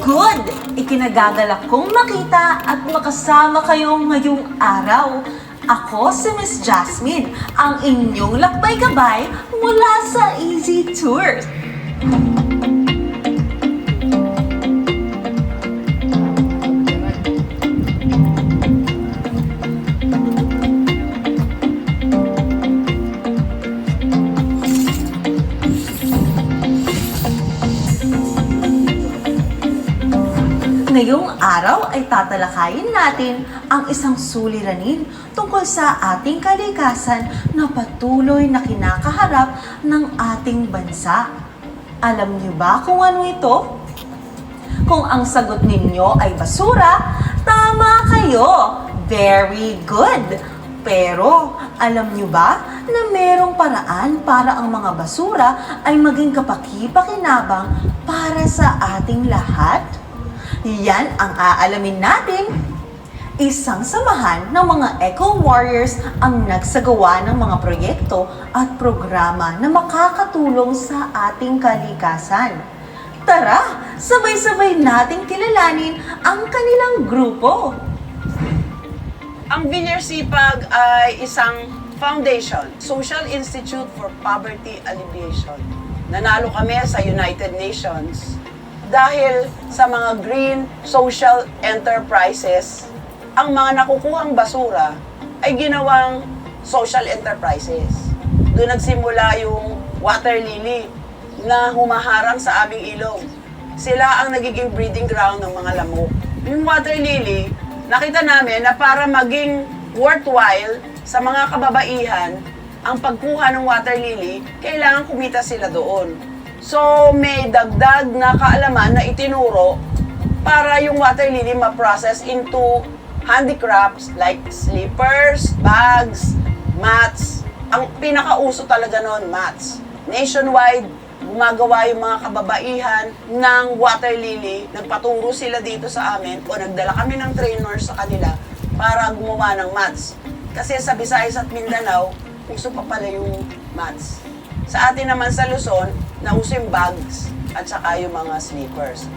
good! Ikinagagalak kong makita at makasama kayo ngayong araw. Ako si Miss Jasmine, ang inyong lakbay-gabay mula sa Easy Tours. Ngayong araw ay tatalakayin natin ang isang suliranin tungkol sa ating kalikasan na patuloy na kinakaharap ng ating bansa. Alam niyo ba kung ano ito? Kung ang sagot ninyo ay basura, tama kayo! Very good! Pero alam niyo ba na merong paraan para ang mga basura ay maging kapaki-pakinabang para sa ating lahat? Yan ang aalamin natin. Isang samahan ng mga eco-warriors ang nagsagawa ng mga proyekto at programa na makakatulong sa ating kalikasan. Tara, sabay-sabay nating kilalanin ang kanilang grupo. Ang Villarsipag ay isang foundation, Social Institute for Poverty Alleviation. Nanalo kami sa United Nations dahil sa mga green social enterprises, ang mga nakukuhang basura ay ginawang social enterprises. Doon nagsimula yung water lily na humaharang sa aming ilog. Sila ang nagiging breeding ground ng mga lamok. Yung water lily, nakita namin na para maging worthwhile sa mga kababaihan, ang pagkuha ng water lily, kailangan kumita sila doon. So, may dagdag na kaalaman na itinuro para yung water lily ma-process into handicrafts like slippers, bags, mats. Ang pinakauso talaga noon, mats. Nationwide, gumagawa yung mga kababaihan ng water lily. Nagpaturo sila dito sa amin o nagdala kami ng trainers sa kanila para gumawa ng mats. Kasi sa Visayas at Mindanao, uso pa pala yung mats. Sa atin naman sa Luzon, nauso yung bags at saka yung mga slippers.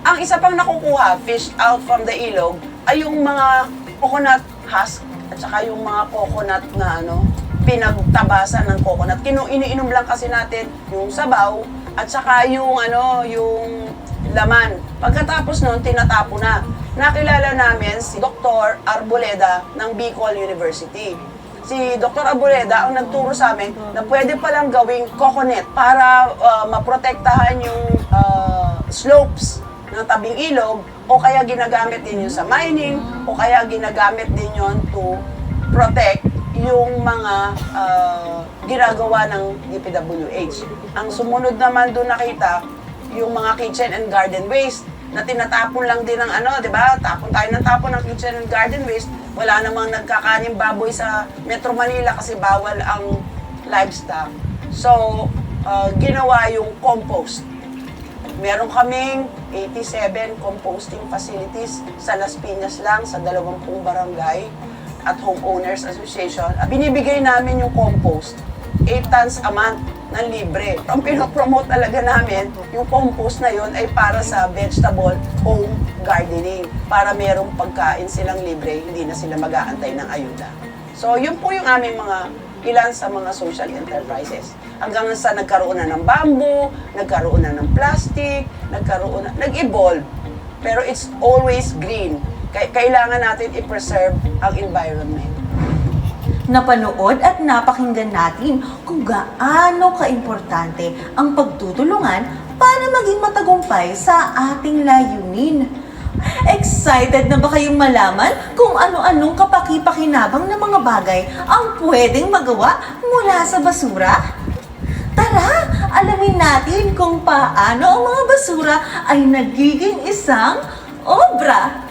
Ang isa pang nakukuha, fished out from the ilog, ay yung mga coconut husk at saka yung mga coconut na pinagtabasan ng coconut. Iniinom lang kasi natin yung sabaw at saka yung yung laman. Pagkatapos nun, tinatapo na. Nakilala namin si Dr. Arboleda ng Bicol University. Si Dr. Arboleda ang nagturo sa amin na pwede palang gawing coconut para maprotektahan yung slopes ng tabing ilog o kaya ginagamit din yun sa mining o kaya ginagamit din yun to protect yung mga ginagawa ng DPWH. Ang sumunod naman doon nakita yung mga kitchen and garden waste na tinatapon lang din ng di ba? Tapon tayo ng tapon ng kitchen and garden waste. Wala namang nagkakaning baboy sa Metro Manila kasi bawal ang livestock. So, ginawa yung compost. Meron kaming 87 composting facilities sa Las Piñas lang, sa 20 barangay at Homeowners Association. Binibigay namin yung compost, 8 tons a month na libre. Ang pinopromote talaga namin, yung compost na yon ay para sa vegetable home gardening. Para merong pagkain silang libre, hindi na sila mag-aantay ng ayuda. So, yun po yung aming ilan sa mga social enterprises. Hanggang sa nagkaroon na ng bamboo, nagkaroon na ng plastic, nag-evolve. Pero it's always green. Kailangan natin i-preserve ang environment. Napanood at napakinggan natin kung gaano kaimportante ang pagtutulungan para maging matagumpay sa ating layunin. Excited na ba kayong malaman kung ano-anong kapaki-pakinabang na mga bagay ang pwedeng magawa mula sa basura? Tara, alamin natin kung paano ang mga basura ay nagiging isang obra.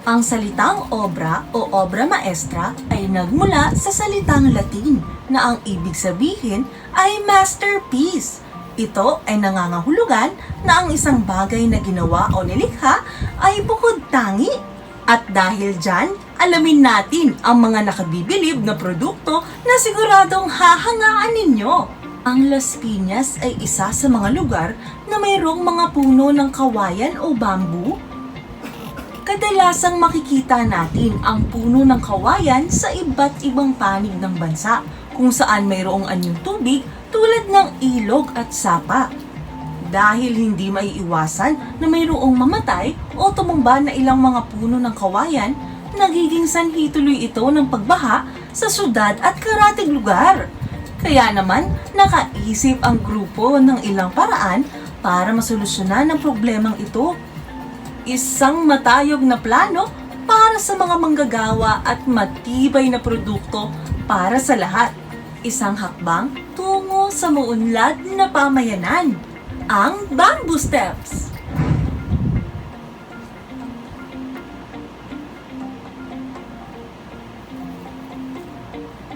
Ang salitang obra o obra maestra ay nagmula sa salitang Latin na ang ibig sabihin ay masterpiece. Ito ay nangangahulugan na ang isang bagay na ginawa o nilikha ay bukod tangi. At dahil dyan, alamin natin ang mga nakabibilib na produkto na siguradong hahangaan ninyo. Ang Las Piñas ay isa sa mga lugar na mayroong mga puno ng kawayan o bamboo. Kadalasang makikita natin ang puno ng kawayan sa iba't ibang panig ng bansa kung saan mayroong anyong tubig tulad ng ilog at sapa. Dahil hindi maiiwasan na mayroong mamatay o tumumba na ilang mga puno ng kawayan, nagiging sanhi tuloy ito ng pagbaha sa syudad at karatig lugar. Kaya naman, nakaisip ang grupo ng ilang paraan para masolusyonan ang problemang ito. Isang matayog na plano para sa mga manggagawa at matibay na produkto para sa lahat. Isang hakbang tungo sa maunlad na pamayanan, ang Bamboo Steps.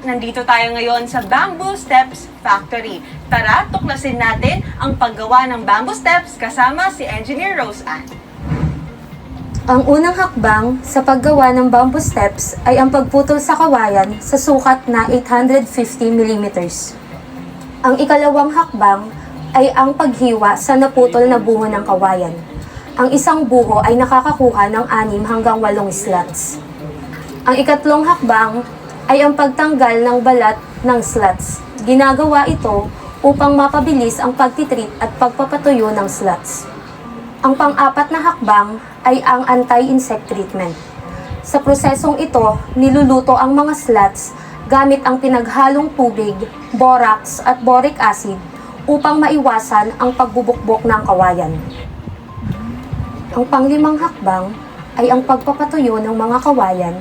Nandito tayo ngayon sa Bamboo Steps Factory. Tara, tuklasin natin ang paggawa ng Bamboo Steps kasama si Engineer Rose Ann. Ang unang hakbang sa paggawa ng bamboo steps ay ang pagputol sa kawayan sa sukat na 850 mm. Ang ikalawang hakbang ay ang paghiwa sa naputol na buho ng kawayan. Ang isang buho ay nakakakuha ng 6 hanggang 8 slots. Ang ikatlong hakbang ay ang pagtanggal ng balat ng slots. Ginagawa ito upang mapabilis ang pagtitreat at pagpapatuyo ng slots. Ang pang-apat na hakbang ay ang anti-insect treatment. Sa prosesong ito, niluluto ang mga slots gamit ang pinaghalong tubig, borax at boric acid upang maiwasan ang pagbubukbok ng kawayan. Ang panglimang hakbang ay ang pagpapatuyo ng mga kawayan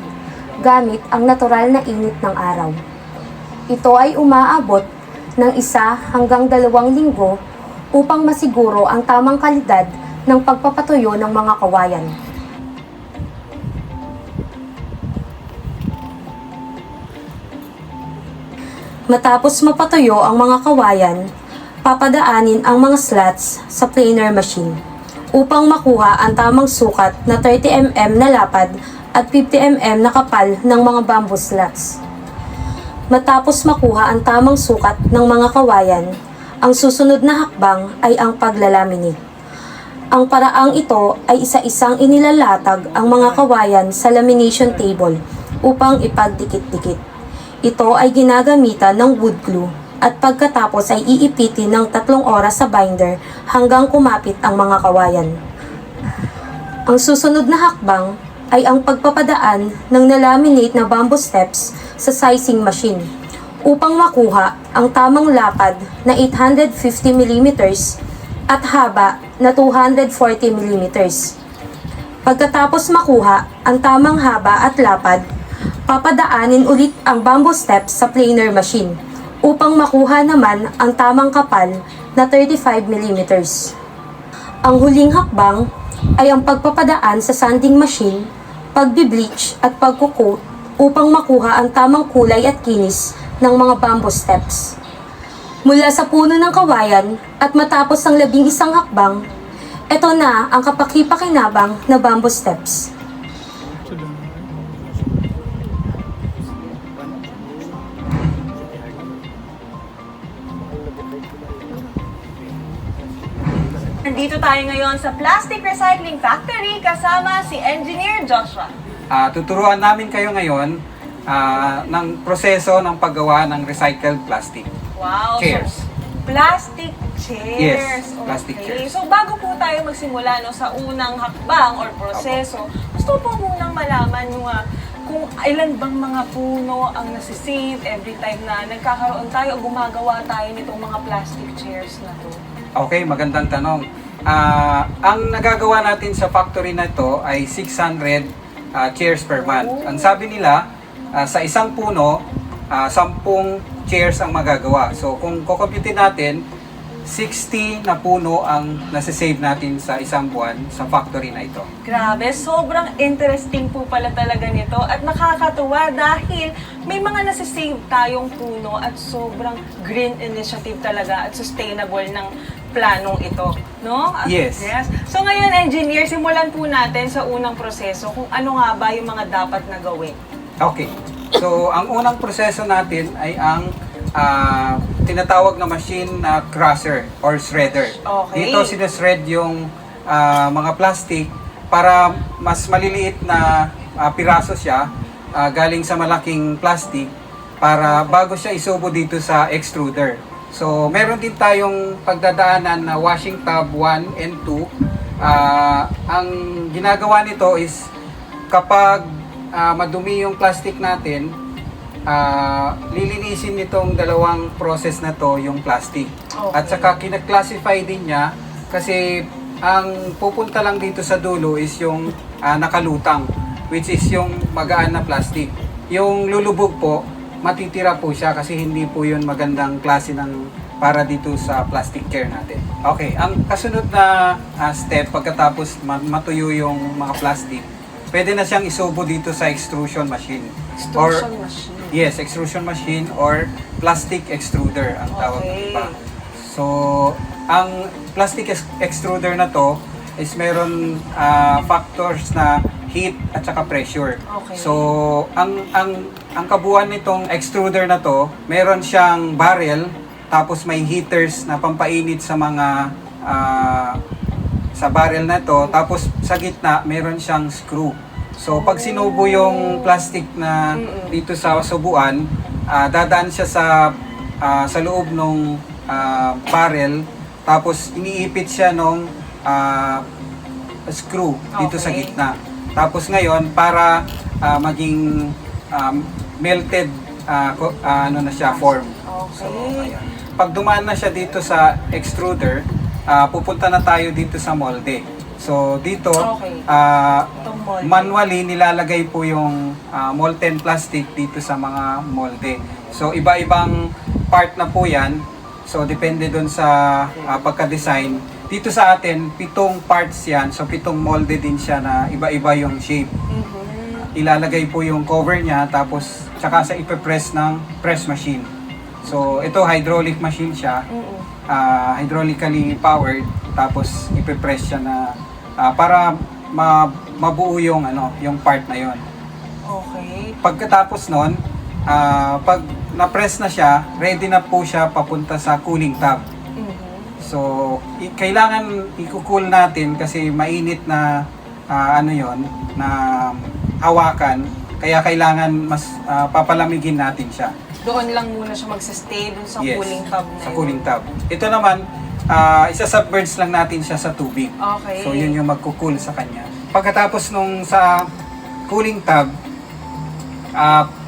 gamit ang natural na init ng araw. Ito ay umaabot ng 1 hanggang 2 linggo upang masiguro ang tamang kalidad ng pagpapatuyo ng mga kawayan. Matapos mapatuyo ang mga kawayan, papadaanin ang mga slots sa planer machine upang makuha ang tamang sukat na 30 mm na lapad at 50 mm na kapal ng mga bamboo slots. Matapos makuha ang tamang sukat ng mga kawayan, ang susunod na hakbang ay ang paglalaminate. Ang paraang ito ay isa-isang inilalatag ang mga kawayan sa lamination table upang ipagdikit-dikit. Ito ay ginagamitan ng wood glue at pagkatapos ay iipitin ng 3 oras sa binder hanggang kumapit ang mga kawayan. Ang susunod na hakbang ay ang pagpapadaan ng nalaminate na bamboo steps sa sizing machine upang makuha ang tamang lapad na 850 mm at haba na 240 mm. Pagkatapos makuha ang tamang haba at lapad, papadaanin ulit ang bamboo steps sa planer machine upang makuha naman ang tamang kapal na 35 mm. Ang huling hakbang ay ang pagpapadaan sa sanding machine, pagbi-bleach at pagkukoat upang makuha ang tamang kulay at kinis ng mga bamboo steps. Mula sa puno ng kawayan at matapos ang 11 hakbang, ito na ang kapaki-pakinabang na bamboo steps. Nandito tayo ngayon sa Plastic Recycling Factory kasama si Engineer Joshua. Tuturuan namin kayo ngayon ng proseso ng paggawa ng recycled plastic. Wow! Chairs. So, plastic chairs. Yes, plastic chairs. So, bago po tayo magsimula sa unang hakbang or proseso, gusto po munang malaman nyo kung ilan bang mga puno ang nasisave every time na nagkakaroon tayo o gumagawa tayo nitong mga plastic chairs na to. Okay, magandang tanong. Ang nagagawa natin sa factory na ito ay 600 chairs per month. Ang sabi nila, sa isang puno, 10 chairs ang magagawa. So kung kukumputin natin, 60 na puno ang nasisave natin sa isang buwan sa factory na ito. Grabe, sobrang interesting po pala talaga nito at nakakatuwa dahil may mga nasisave tayong puno at sobrang green initiative talaga at sustainable ng planong ito, no? Yes. So ngayon, engineer, simulan po natin sa unang proseso kung ano nga ba yung mga dapat na gawin. Okay. So ang unang proseso natin ay ang tinatawag na machine na crusher or shredder. Okay. Dito sinashred yung mga plastic para mas maliliit na piraso siya galing sa malaking plastic para bago siya isubo dito sa extruder. So, meron din tayong pagdadaanan na washing tub 1 and 2. Ang ginagawa nito is kapag madumi yung plastic natin, lilinisin nitong dalawang process na to yung plastic. Okay. At saka kinaklasify din niya kasi ang pupunta lang dito sa dulo is yung nakalutang, which is yung magaan na plastic. Yung lulubog po, matitira po siya kasi hindi po yun magandang klase ng para dito sa plastic care natin. Okay, ang kasunod na step pagkatapos matuyo yung mga plastic, pwede na siyang isubo dito sa extrusion machine. Extrusion machine. Yes, extrusion machine or plastic extruder ang tawag ng iba. So, ang plastic extruder na to is meron factors na heat at saka pressure. Okay. So, ang kabuuan nitong extruder na to, meron siyang barrel, tapos may heaters na pampainit sa mga sa barrel na to, tapos sa gitna meron siyang screw. So, pag sinubo yung plastic na dito sa subuan, dadaan siya sa loob ng barrel, tapos iniipit siya ng screw dito sa Okay. gitna. Tapos ngayon, para maging melted ano na siya, form. So, Okay. ayan. Pag dumaan na siya dito sa extruder, pupunta na tayo dito sa molde. So, dito, Okay. Itong molde. manually nilalagay po yung molten plastic dito sa mga molde. So, iba-ibang part na po yan. So, depende dun sa pagka-design. Dito sa atin, 7 parts yan. So, 7 molde din siya na iba-iba yung shape. Ilalagay po yung cover niya, tapos tsaka sa ipe-press ng press machine. So, ito hydraulic machine siya. Hydraulically powered, tapos ipe-press siya na para mabuo yung yung part na yon. Okay. Pagkatapos nun, pag na-press na siya, ready na po siya papunta sa cooling tub. So, kailangan i-cool natin kasi mainit na yon na hawakan, kaya kailangan mas papalamigin natin siya. Doon lang muna siya magsa-stay dun sa Yes, cooling tub na sa yun. cooling tub. Ito naman, isa-submerge lang natin siya sa tubig. Okay. So, yun yung magkukul sa kanya. Pagkatapos nung sa cooling tub,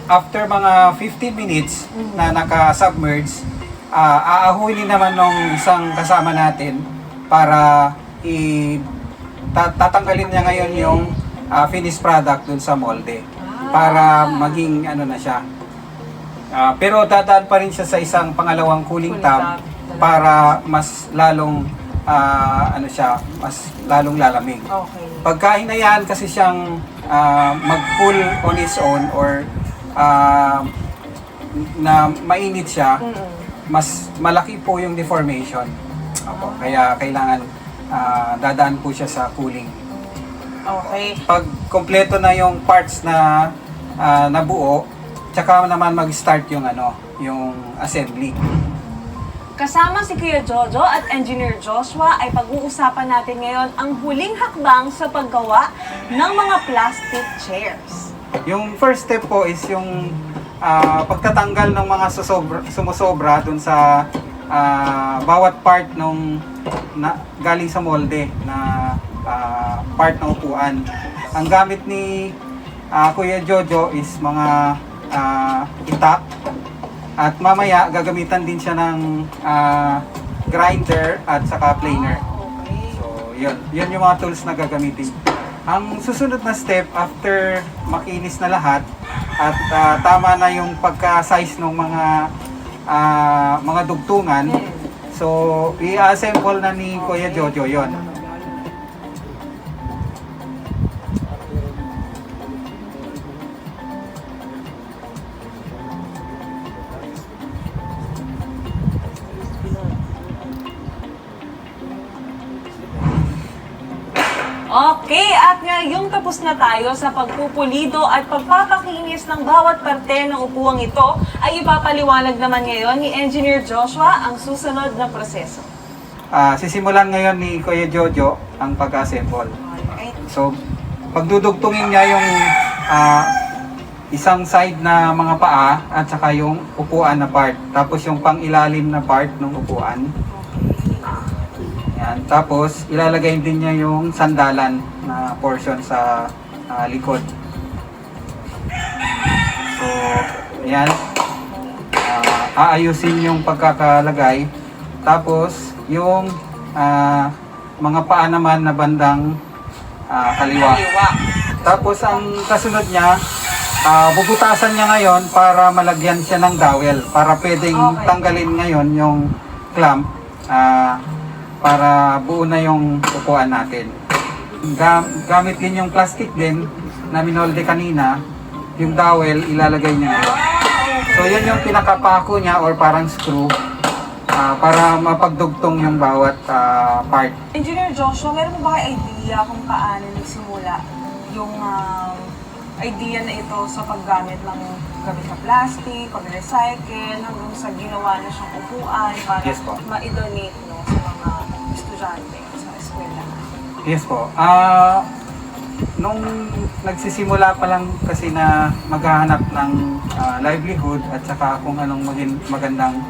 after mga 15 minutes na naka-submerge, aahunin naman nung isang kasama natin para tatanggalin niya ngayon yung finished product dun sa molde para maging na siya. Pero dadaan pa rin siya sa isang pangalawang cooling tub para mas lalong mas lalong lalamig. Okay. Pagka hinayaan kasi siyang mag-cool on its own or na mainit siya, mas malaki po yung deformation. Kaya kailangan dadaan po siya sa cooling. Okay. Pag kompleto na yung parts na nabuo, tsaka naman mag-start yung yung assembly. Kasama si Kuya Jojo at Engineer Joshua ay pag-uusapan natin ngayon ang huling hakbang sa paggawa ng mga plastic chairs. Yung first step po is yung pagtatanggal ng mga sumusobra dun sa bawat part nung galing sa molde na part ng upuan. Ang gamit ni Kuya Jojo is mga itak, at mamaya gagamitan din siya ng grinder at saka planer. So, yun yung mga tools na gagamitin. Ang susunod na step after makinis na lahat at tama na yung pagka-size ng mga dugtungan, so i-assemble na ni Kuya Jojo yon. Okay, at ngayong tapos na tayo sa pagpupulido at pagpapakinis ng bawat parte ng upuang ito, ay ipapaliwanag naman ngayon ni Engineer Joshua ang susunod na proseso. Sisimulan ngayon ni Kuya Jojo ang pag-assemble. Alright. So, pagdudugtungin niya yung isang side na mga paa at saka yung upuan na part. Tapos yung pang-ilalim na part ng upuan. Yan. Tapos, ilalagay din niya yung sandalan na portion sa likod. So, yan. Aayusin yung pagkakalagay. Tapos, yung mga paa naman na bandang kaliwa. Tapos, ang kasunod niya, bubutasan niya ngayon para malagyan siya ng dowel. Para pwedeng tanggalin ngayon yung clamp. Para buo na yung upuan natin. Gamit din yung plastic din na minolde kanina, yung dowel ilalagay niya ngayon. So yun yung pinakapako niya or parang screw para mapagdugtong yung bawat part. Engineer Joshua, meron mo ba kayo idea kung paano nagsimula yung idea na ito sa paggamit ng gamit na plastic, pag-recycle, hanggang sa ginawa na siyang upuan para Yes po. ma-donate no, sa mga estudyante sa eskwela? Yes po. Nung nagsisimula pa lang kasi na maghahanap ng livelihood at saka kung anong magandang